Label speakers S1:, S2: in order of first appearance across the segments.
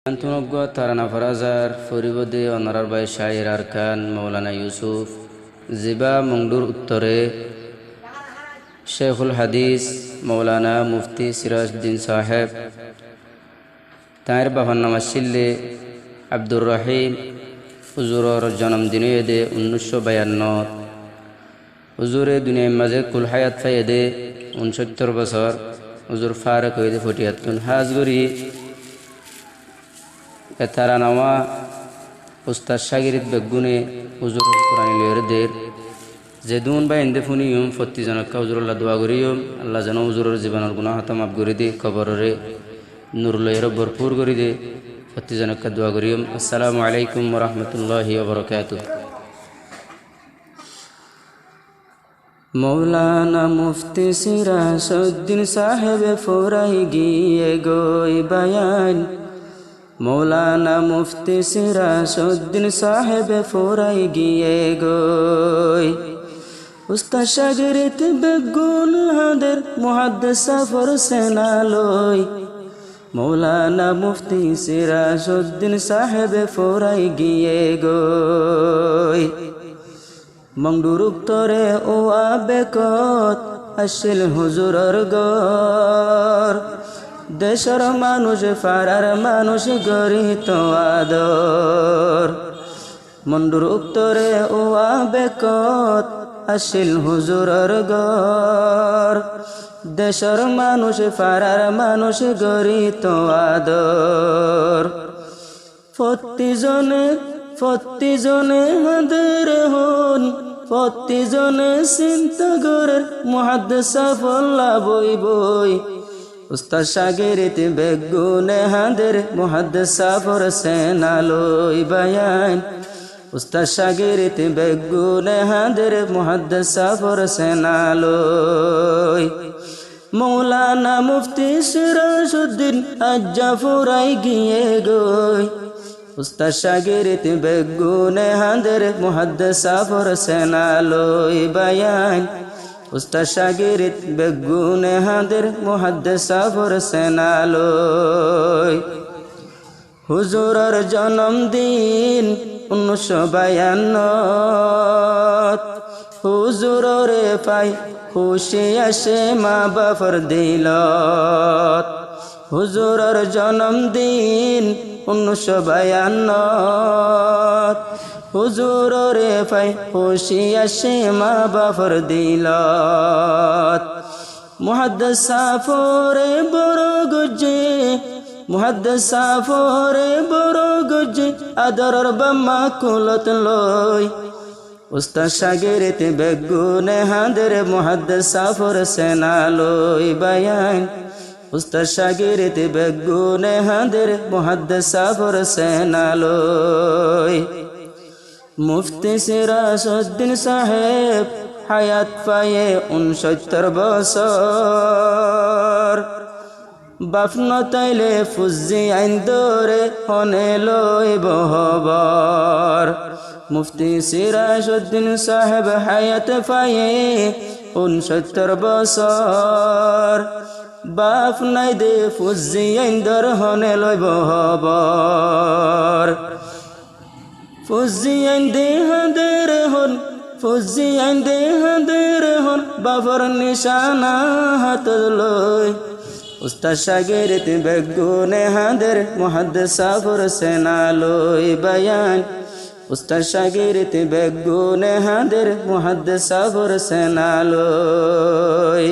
S1: আন্তনজ্ঞ তারানা ফরাজার ফরিবদে অনারার by Shahir Arkan মৌলানা ইউসুফ জিবা মংডুর উত্তরে শেখুল হাদিস মৌলানা মুফতি সিরাজউদ্দিন সাহেব তাঁর বাবার নাম আসিল্লে আব্দুর রহিম হুজুরর জন্মদিন এদে 1952 হুজুরে দুনিয়ার মাঝে কুল হায়াত ফাইদে 69 বছর হুজুর ফারক হইদে ফটিয়াতুন হাজগরি তারা নামা উস্তাদ শাগিরিত বেগুনে হুজুর কোরআন লিয়রদের যেদুন বা ইন্দে ফুনিয়ম ফত্তি জনকা হুজুরুল্লাহ দোয়া করিয়ম আল্লাহ যেন হুজুরের জীবনের গুনাহ হাত মাফ করে দে কবরে নূর লয়ের ভরপুর করে দে ফত্তি জনকা দোয়া করিয়ম। আসসালামু আলাইকুম ওয়া রাহমাতুল্লাহি ওয়া বারাকাতুহু। মৌলানা মুফতি সিরাজউদ্দিন সাহেব ফোরাই গিয়ে গই বায়ান, মৌলানা মুফতি সিরাজউদ্দিন সাহেব ফোরাই গিয়ে গই উস্তাদ শাগিরিত বেগুন হাদের মুহাদ্দিস সফর সেনালই, মৌলানা মুফতি সিরাজউদ্দিন সাহেব ফোরাই গিয়ে গই মংডুর উত্তরে ও আবেকত আসিল হুজুরর গর, দেশের মানুষ ফারার মানুষ গরিত আদর। মন্ডুর উত্তরে ও আবেকত আসিল হুজুরর গর, দেশের মানুষ ফারার মানুষ গরিত আদর। ফত্তি জনে হাদের হন, ফত্তি জনে চিন্তা করের মুহাদ্দিস সাফল্লা বই বই উস্তাদ শাগিরিত বেগুনে হাদের মুহাদ্দিস সফর সেনালই বায়ান, উস্তাদ শাগিরিত বেগুনে হাদের মুহাদ্দিস সফর সেনালই। মৌলানা মুফতি সিরাজউদ্দিন আজ্জা ফুরাই গিয়ে গই উস্তাদ শাগিরিত বেগুনে হাদের মুহাদ্দিস সফর সেনালই বায়ান, উস্তাদ শাগিরিত বেগুনে হাদের মুহাদ্দিস সফর সেনালই। হুজুরের জন্মদিন 1952, হুজুরে পাই খুশি আসে মা বাপর দিলত। হুজুরের জন্মদিন 1952, হুজুরে পাই খুশি আসে মা বাপর দিলত। মুহাদ্দিস সফরে বড় গজে, মুহাদ্দিস সফরে বড় গজে আদরর বাম্মা কুলত লই উস্তাদ শাগিরিত বেগুনে হাদের মুহাদ্দিস সফর সেনালই বায়ান, উস্তাদ শাগিরিত বেগুনে হাদের মুহাদ্দিস সফর সেনালই। মুফতি সিরাজউদ্দিন সাহেব হায়াত পায়ে 69 বছর, বাফন তাইলে ফুজি আইন দরে হনে লই বহবর। মুফতি সিরাজউদ্দিন সাহেব হায়াত পায়ে 69 বছর, বাপ নাই দে ফুজি আইন দর হনে লই বহবর। ফুজি আইন দে হাদের হন, ফুজি আইন দে হাদের হন বাবর নিশানা হাত লই উস্তাদ শাগিরিত বেগুনে হাদের মুহাদ্দিস সফর সেনালই বায়ান, উস্তাদ শাগিরিত বেগুনে হাদের মুহাদ্দিস সফর সেনালই।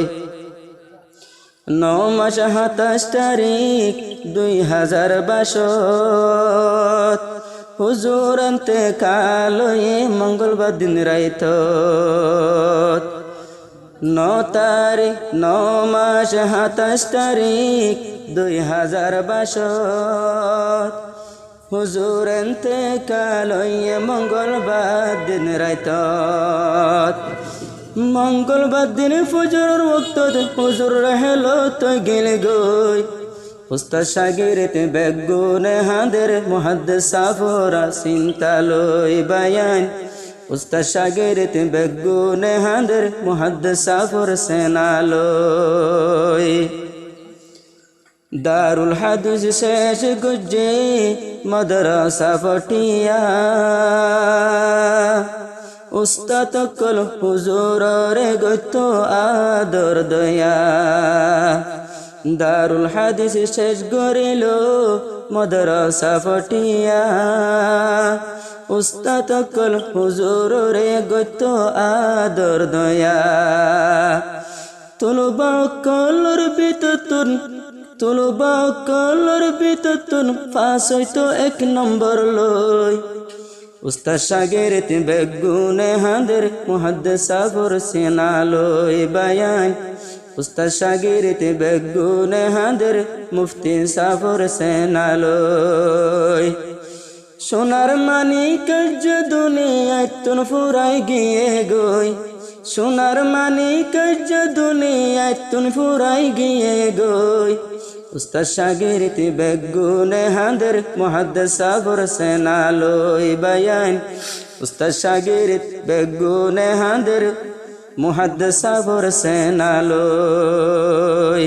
S1: 9 মাস 27 তারিখ 2022 হুজুর ইন্তেকাল হয়ে মঙ্গলবার দিন রাইত। 9 মাস 27 তারিখ 2022 হুজুর ইন্তেকাল হয়ে মঙ্গলবার দিন রাইত। মঙ্গলবার দিন ফজরের ওয়াক্তত হুজুর রহেলো তো গেলে গই উস্তাদ শাগিরিত বেগুনে হাদের মুহাদ্দিস সফর চিন্তালই বায়ান, উস্তাদ শাগিরিত বেগুনে হাদের মুহাদ্দিস সফর সেনালই। দারুল হাদিস শেষ গুজে মাদ্রাসা ফটিয়া উস্তাদ কল হুজুরে গত আদর দয়া দারুল হাদিস শেষ গরিল মাদ্রাসা ফটিয়া উস্তাদ কল হুজুরে গত আদর দয়া তুলবা কলর বিততুন পাস হইতো 1 নম্বর লই উস্তাদ শাগিরত বেগুনে হাঁদের মুহাদ্দিস আবর সেনা লই বায়ান উস্তাদ শাগিরত বেগুনে হাঁদের মুফতি সাবর সেনা লই সোনার মানিক যে দুনিয়ায় তুন ফুরাই গিয়ে গই সোনার মানিক যে দুনিয়ায় তুন ফুরাই গিয়ে গই উস্তাদ শাগিরত বেগুনে হাঁদের মুহাদ্দিস আবর সেনা লই বায়ান উস্তাদ শাগিরত বেগুনে হাঁদের মুহাদ্দিস আবর সেনা লই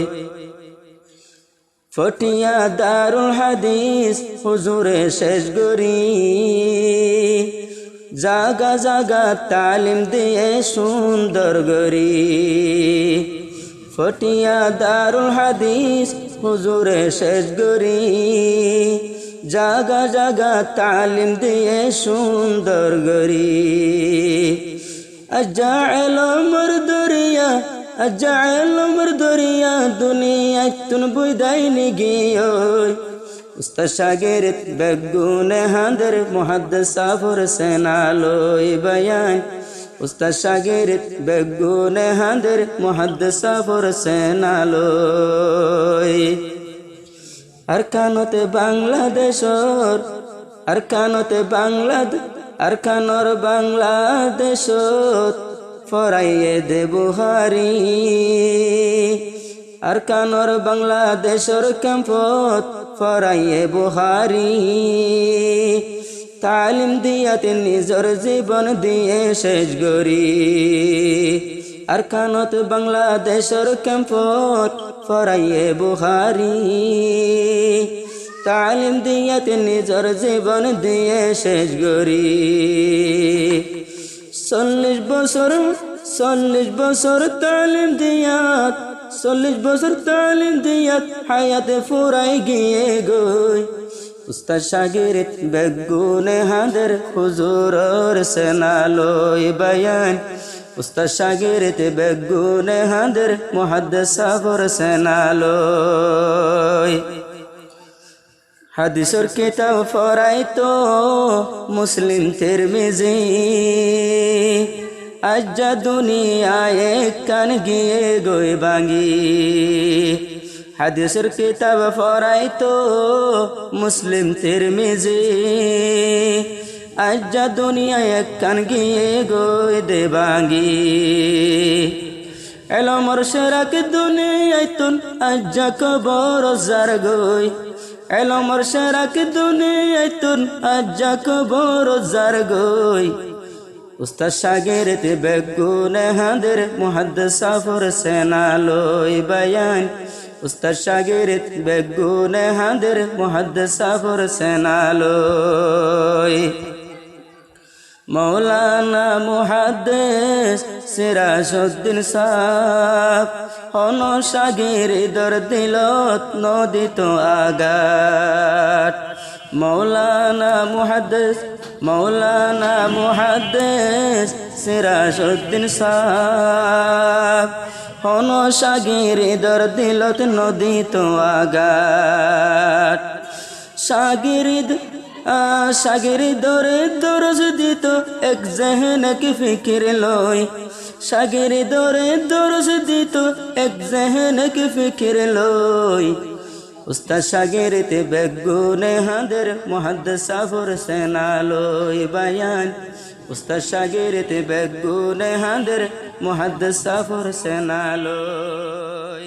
S1: ফটিয়া দারুল হাদিস হুজুরে শেষ গরি জাগা জাগা তালিম দিয়ে সুন্দর গরি ফটিয়া দারুল হাদিস হুজুরে শেষ গরি জাগা জাগা তালিম দিয়ে সুন্দর গরি আজাইল উমর দরিয়া দুনিয়ায় তুন বুদাই নিগিয় উস্তাদ শাগিরত বেগুনে হাঁদের মুহাদ্দিস আবর সেনা লই বায়ান উস্তাদ শাগিরত বেগুনে হাঁদের মুহাদ্দিস আবর সেনা লই আরকানতে বাংলাদেশত ফরাইয়ে দে বুহারি আরকানর বাংলাদেশর ক্যাম্পত ফরাইয়ে বুহারি তালিম দিয়াতে নিজর জীবন দিয়ে শেষ গরি আরকানত বাংলাদেশর ক্যাম্পত ফরাইয়ে বুহারি তালিম দিয়াতে নিজর জীবন দিয়ে শেষ গরি 40 বছর তালিম দিয়াত হায়াতে ফুরাই গিয়ে গই উস্তাদ শাগিরত বেগুনে হাঁদের হুজুরের সেনা লই বায়ান উস্তাদ শাগিরত বেগুনে হাঁদের মুহাদ্দিস আবর সেনা লই হাদিসের কিতাব পড়াইতো মুসলিম তিরমিজি আজ্জা দুনিয়ায় কান গিয়ে গই বাঙ্গি হাদিসের কিতাব পড়াইতো মুসলিম তিরমিজি আজ্জা দুনিয়ায় কান গিয়ে গই দে বাঙ্গি এলমর সেরাক দুনিয়ায় তুন আজ্জা কবর জার গই এলমর সেরাক দুনিয়ায় তুন আজ্জা কবর জার গই উস্তাদ শাগিরত বেগুনে হাঁদের মুহাদ্দিস আবর সেনা লই বায়ান উস্তাদ শাগিরত বেগুনে হাঁদের মুহাদ্দিস আবর সেনা লই মৌলানা মুহাদ্দিস সিরাজউদ্দিন সাহেব হন শাগিরদর দিলত নদিত আগাত মৌলানা মুহাদ্দিস সিরাজউদ্দিন সাহেব হন শাগিরদর দিলত নদিত আগাত শাগিরদরে দরজ দিত এক জহন কি ফিকির লই শাগিরদরে দরজ দিত এক জহন কি ফিকির লই উস্তাদ শাগিরত বেগুনে হাঁদের মুহাদ্দিস আবর সেনা লই বায়ান উস্তাদ শাগিরত বেগুনে হাঁদের মুহাদ্দিস আবর সেনা লই